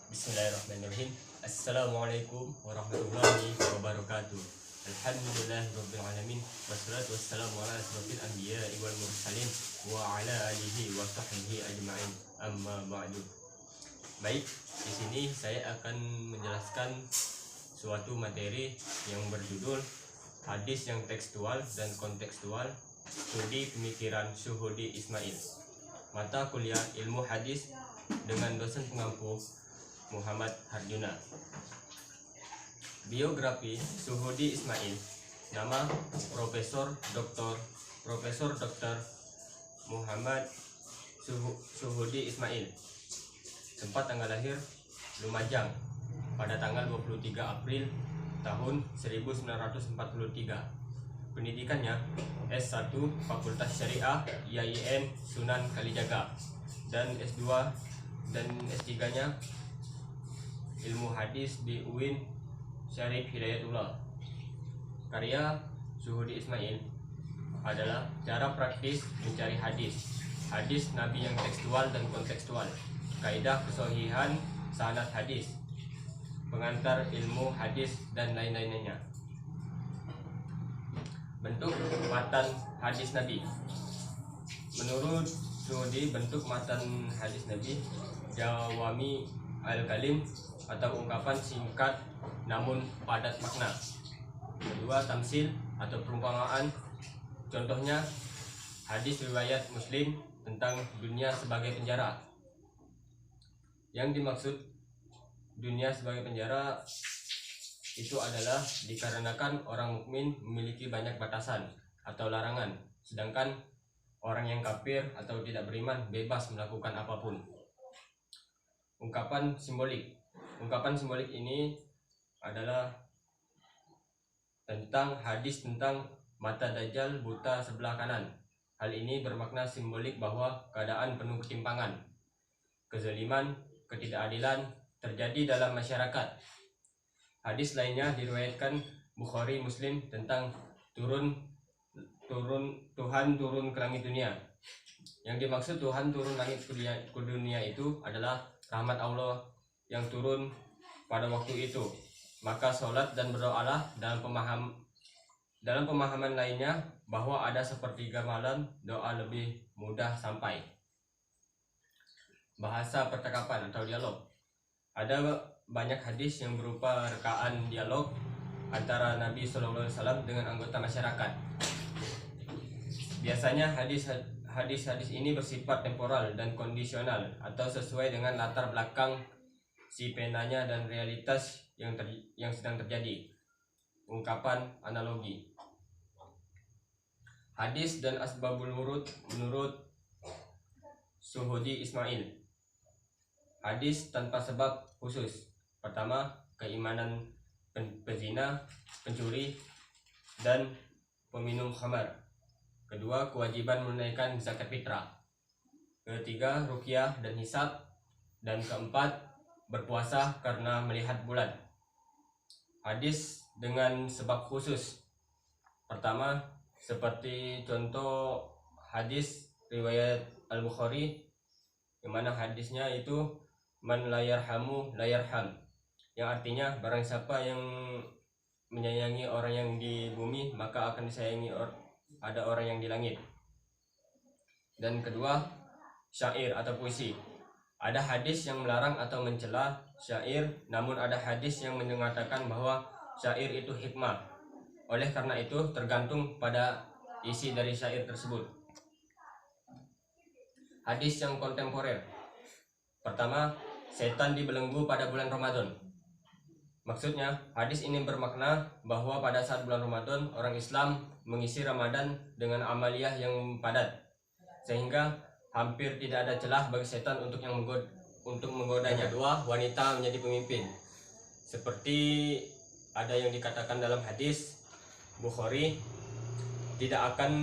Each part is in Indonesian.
Bismillahirrahmanirrahim. Assalamualaikum warahmatullahi wabarakatuh. Alhamdulillahirabbil alamin wassalatu wassalamu ala asrofil anbiya'i wal mursalin wa ala alihi wa sahbihi ajma'in. Amma ba'du. Baik, di sini saya akan menjelaskan suatu materi yang berjudul hadis yang tekstual dan kontekstual, studi pemikiran Syuhudi Ismail, mata kuliah ilmu hadis dengan dosen pengampu Muhammad Harjuna. Biografi Syuhudi Ismail. Nama Profesor Dr. Muhammad Syuhudi Ismail. Tempat tanggal lahir Lumajang pada tanggal 23 April tahun 1943. Pendidikannya S1 Fakultas Syariah IAIN Sunan Kalijaga, dan S2 dan S3-nya Ilmu Hadis di UIN Syarif Hidayatullah. Karya Syuhudi Ismail adalah cara praktis mencari hadis Nabi yang tekstual dan kontekstual, kaidah kesohihan sanad hadis, pengantar ilmu hadis, dan lain-lainnya. Bentuk matan hadis Nabi. Menurut Syuhudi, bentuk matan hadis Nabi jawami al-kalim atau ungkapan singkat namun padat makna. Kedua, tamsil atau perumpamaan. Contohnya hadis riwayat Muslim tentang dunia sebagai penjara. Yang dimaksud dunia sebagai penjara itu adalah dikarenakan orang mukmin memiliki banyak batasan atau larangan, sedangkan orang yang kafir atau tidak beriman bebas melakukan apapun. Ungkapan simbolik ini adalah tentang hadis tentang mata Dajjal buta sebelah kanan. Hal ini bermakna simbolik bahwa keadaan penuh ketimpangan, kezaliman, ketidakadilan terjadi dalam masyarakat. Hadis lainnya diriwayatkan Bukhari Muslim tentang Tuhan turun ke langit dunia. Yang dimaksud Tuhan turun langit ke dunia itu adalah rahmat Allah yang turun pada waktu itu. Maka sholat dan berdoalah dalam pemahaman lainnya bahwa ada sepertiga malam doa lebih mudah sampai. Bahasa percakapan atau dialog. Ada banyak hadis yang berupa rekaan dialog antara Nabi SAW dengan anggota masyarakat. Biasanya hadis ini bersifat temporal dan kondisional atau sesuai dengan latar belakang si penanya dan realitas yang sedang terjadi. Ungkapan analogi. Hadis dan asbabul wurud menurut Syuhudi Ismail. Hadis tanpa sebab khusus. Pertama, keimanan pezina, pencuri, dan peminum khamar. Kedua, kewajiban menunaikan zakat fitrah. Ketiga, ruqyah dan hisab. Dan keempat, berpuasa karena melihat bulan. Hadis dengan sebab khusus. Pertama, seperti contoh hadis riwayat Al-Bukhari, yang mana hadisnya itu man la yarhamu la yarham, yang artinya barang siapa yang menyayangi orang yang di bumi maka akan disayangi ada orang yang di langit. Dan kedua, syair atau puisi. Ada hadis yang melarang atau mencela syair, namun ada hadis yang mengatakan bahwa syair itu hikmah. Oleh karena itu tergantung pada isi dari syair tersebut. Hadis yang kontemporer. Pertama, setan dibelenggu pada bulan Ramadan. Maksudnya, hadis ini bermakna bahwa pada saat bulan Ramadan orang Islam mengisi Ramadan dengan amaliyah yang padat, sehingga hampir tidak ada celah bagi setan untuk menggodanya. Kedua, wanita menjadi pemimpin. Seperti ada yang dikatakan dalam hadis Bukhari, tidak akan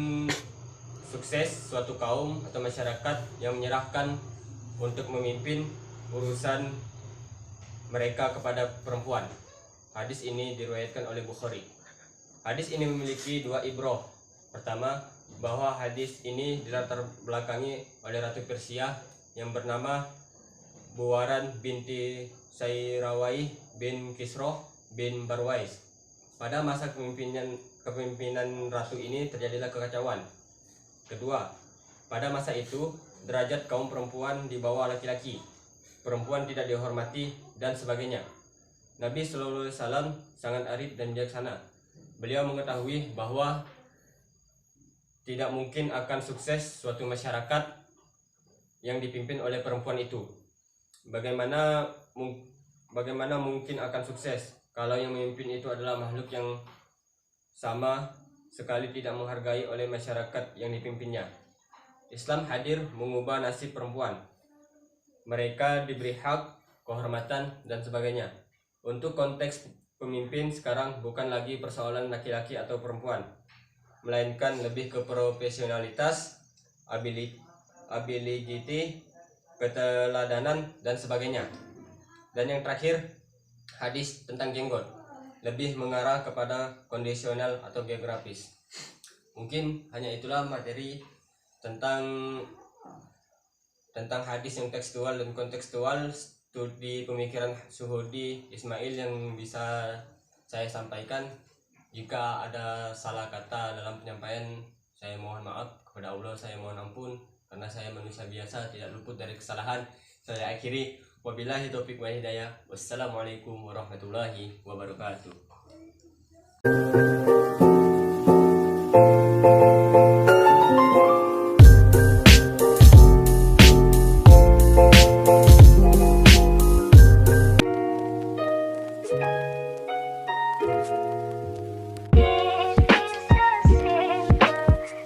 sukses suatu kaum atau masyarakat yang menyerahkan untuk memimpin urusan mereka kepada perempuan. Hadis ini diriwayatkan oleh Bukhari. Hadis ini memiliki dua ibroh. Pertama, bahwa hadis ini dilatar belakangi oleh Ratu Persia yang bernama Buwaran binti Sayrawai bin Kisroh bin Barwais. Pada masa kepemimpinan ratu ini terjadilah kekacauan. Kedua, pada masa itu derajat kaum perempuan di bawah laki-laki, perempuan tidak dihormati dan sebagainya. Nabi Shallallahu Alaihi Wasallam sangat arif dan bijaksana. Beliau mengetahui bahwa tidak mungkin akan sukses suatu masyarakat yang dipimpin oleh perempuan itu. Bagaimana mungkin akan sukses kalau yang memimpin itu adalah makhluk yang sama sekali tidak menghargai oleh masyarakat yang dipimpinnya. Islam hadir mengubah nasib perempuan. Mereka diberi hak, kehormatan, dan sebagainya. Untuk konteks pemimpin sekarang bukan lagi persoalan laki-laki atau perempuan, melainkan lebih ke profesionalitas, ability, keteladanan, dan sebagainya. Dan yang terakhir, hadis tentang jenggot lebih mengarah kepada kondisional atau geografis. Mungkin hanya itulah materi tentang hadis yang tekstual dan kontekstual studi pemikiran Suhudi Ismail yang bisa saya sampaikan. Jika ada salah kata dalam penyampaian, saya mohon maaf. Kepada Allah saya mohon ampun, karena saya manusia biasa, tidak luput dari kesalahan. Saya akhiri, wabillahi taufiq wal hidayah. Wassalamualaikum warahmatullahi wabarakatuh.